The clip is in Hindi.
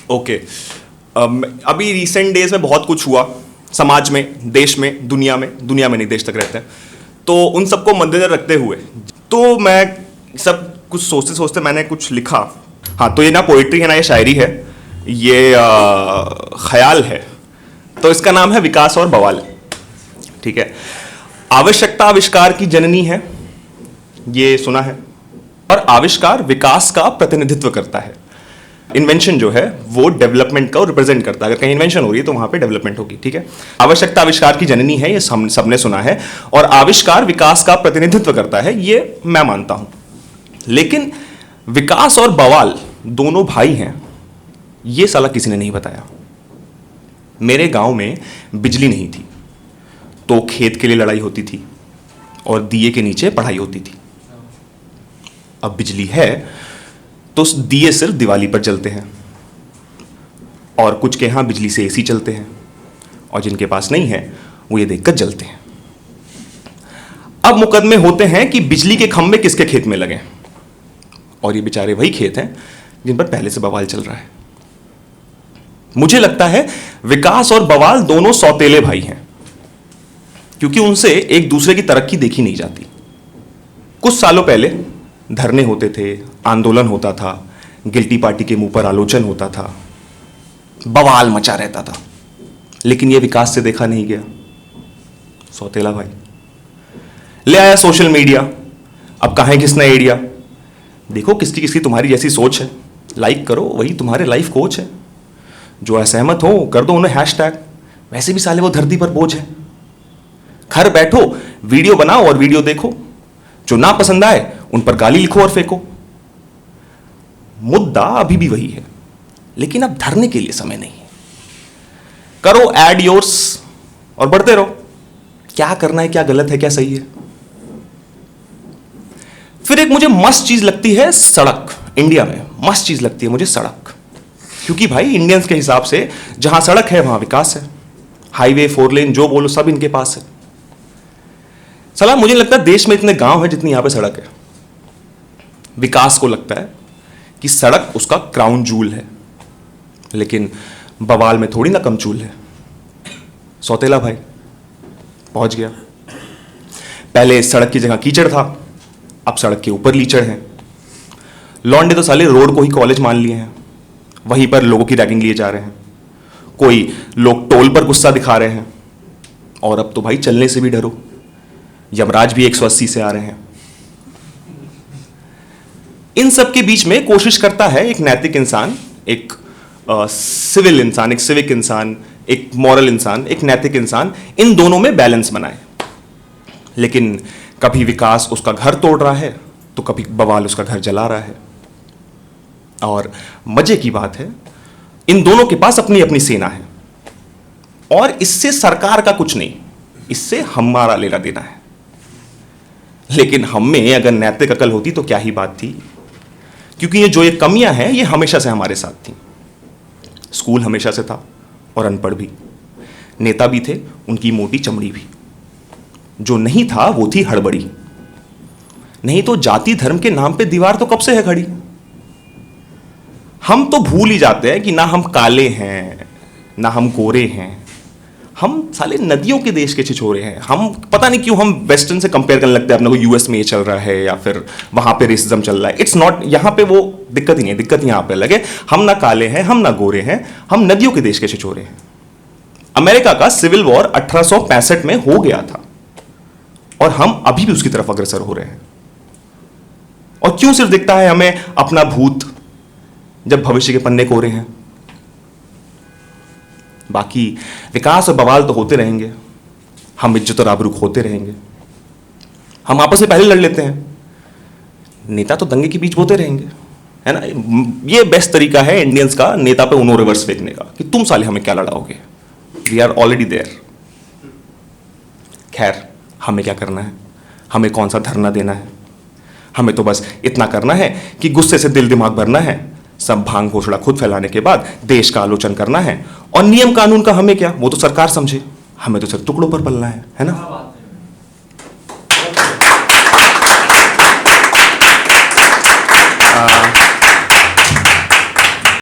ओके अभी रिसेंट डेज में बहुत कुछ हुआ समाज में, देश में, दुनिया में नहीं, देश तक रहते हैं, तो उन सबको मद्देनजर रखते हुए तो मैं सब कुछ सोचते सोचते मैंने कुछ लिखा। हाँ, तो ये ना पोइट्री है ना ये शायरी है, ये ख्याल है। तो इसका नाम है विकास और बवाल। ठीक है। आवश्यकता आविष्कार की जननी है, ये सुना है, और आविष्कार विकास का प्रतिनिधित्व करता है। इन्वेंशन जो है वो डेवलपमेंट को रिप्रेजेंट करता है। अगर कहीं इन्वेंशन हो रही है तो वहां पे डेवलपमेंट होगी। ठीक है। आवश्यकता आविष्कार की जननी है, ये सबने सुना है, और आविष्कार विकास का प्रतिनिधित्व करता है, ये मैं मानता हूं। लेकिन विकास और बवाल दोनों भाई हैं, ये साला किसी ने नहीं बताया। मेरे गांव में बिजली नहीं थी तो खेत के लिए लड़ाई होती थी और दिए के नीचे पढ़ाई होती थी। अब बिजली है तो दिए सिर्फ दिवाली पर जलते हैं, और कुछ के यहां बिजली से एसी चलते हैं, और जिनके पास नहीं है वो ये देखकर जलते हैं। अब मुकदमे होते हैं कि बिजली के खंभे किसके खेत में लगे, और ये बेचारे वही खेत हैं जिन पर पहले से बवाल चल रहा है। मुझे लगता है विकास और बवाल दोनों सौतेले भाई हैं, क्योंकि उनसे एक दूसरे की तरक्की देखी नहीं जाती। कुछ सालों पहले धरने होते थे, आंदोलन होता था, गिल्टी पार्टी के मुंह पर आलोचन होता था, बवाल मचा रहता था, लेकिन यह विकास से देखा नहीं गया। सौतेला भाई ले आया सोशल मीडिया। अब कहां है किसना एरिया, देखो किसकी किसकी तुम्हारी जैसी सोच है, लाइक करो, वही तुम्हारे लाइफ कोच है। जो असहमत हो कर दो उन्हें हैशटैग, वैसे भी साले वो धरती पर बोझ है। घर बैठो, वीडियो बनाओ और वीडियो देखो, जो ना पसंद आए उन पर गाली लिखो और फेंको। मुद्दा अभी भी वही है, लेकिन अब धरने के लिए समय नहीं है। करो एड योर्स और बढ़ते रहो। क्या करना है, क्या गलत है, क्या सही है। फिर एक मुझे मस्त चीज लगती है सड़क। इंडिया में मस्त चीज लगती है मुझे सड़क, क्योंकि भाई इंडियंस के हिसाब से जहां सड़क है वहां विकास है। हाईवे, 4 लेन जो बोलो सब इनके पास है। सलाम, मुझे लगता है देश में इतने गांव हैं जितनी यहां पे सड़क है। विकास को लगता है कि सड़क उसका क्राउन जूल है, लेकिन बवाल में थोड़ी ना कम चूल है। सौतेला भाई पहुंच गया। पहले सड़क की जगह कीचड़ था, अब सड़क के ऊपर लीचड़ है। लौंडे तो साले रोड को ही कॉलेज मान लिए हैं, वहीं पर लोगों की रैगिंग लिए जा रहे हैं। कोई लोग टोल पर गुस्सा दिखा रहे हैं, और अब तो भाई चलने से भी डरो, यमराज भी 180 से आ रहे हैं। इन सब के बीच में कोशिश करता है एक नैतिक इंसान, एक सिविल इंसान, एक सिविक इंसान, एक मॉरल इंसान, एक नैतिक इंसान, इन दोनों में बैलेंस बनाए। लेकिन कभी विकास उसका घर तोड़ रहा है तो कभी बवाल उसका घर जला रहा है। और मजे की बात है, इन दोनों के पास अपनी अपनी सेना है, और इससे सरकार का कुछ नहीं, इससे हमारा लेना देना है। लेकिन हम में अगर नैतिक अकल होती तो क्या ही बात थी, क्योंकि ये जो ये कमियां हैं ये हमेशा से हमारे साथ थी। स्कूल हमेशा से था, और अनपढ़ भी। नेता भी थे, उनकी मोटी चमड़ी भी। जो नहीं था वो थी हड़बड़ी। नहीं तो जाति धर्म के नाम पे दीवार तो कब से है खड़ी। हम तो भूल ही जाते हैं कि ना हम काले हैं ना हम गोरे हैं, हम साले नदियों के देश के छिछोरे हैं। हम पता नहीं क्यों हम वेस्टर्न से कंपेयर करने लगते हैं अपने को, यूएस में ये चल रहा है या फिर वहां पे रेसिज्म चल रहा है। इट्स नॉट, यहां पे वो दिक्कत ही नहीं है, दिक्कत यहां पे लगे। हम ना काले हैं, हम ना गोरे हैं, हम नदियों के देश के छिछोरे हैं। अमेरिका का सिविल वॉर 1865 में हो गया था, और हम अभी भी उसकी तरफ अग्रसर हो रहे हैं। और क्यों सिर्फ दिखता है हमें अपना भूत, जब भविष्य के पन्ने कोरे हैं। बाकी विकास और बवाल तो होते रहेंगे, हम इज्जत और आबरू खोते रहेंगे, हम आपस में पहले लड़ लेते हैं, नेता तो दंगे के बीच बोते रहेंगे, है ना। ये बेस्ट तरीका है इंडियंस का नेता पे उनो रिवर्स फेंकने का, कि तुम साले हमें क्या लड़ाओगे, वी आर ऑलरेडी देयर। खैर, हमें क्या करना है, हमें कौन सा धरना देना है। हमें तो बस इतना करना है कि गुस्से से दिल दिमाग भरना है, सब भांग घोषणा खुद फैलाने के बाद देश का आलोचन करना है, और नियम कानून का हमें क्या, वो तो सरकार समझे, हमें तो सिर्फ टुकड़ों पर पलना है ना।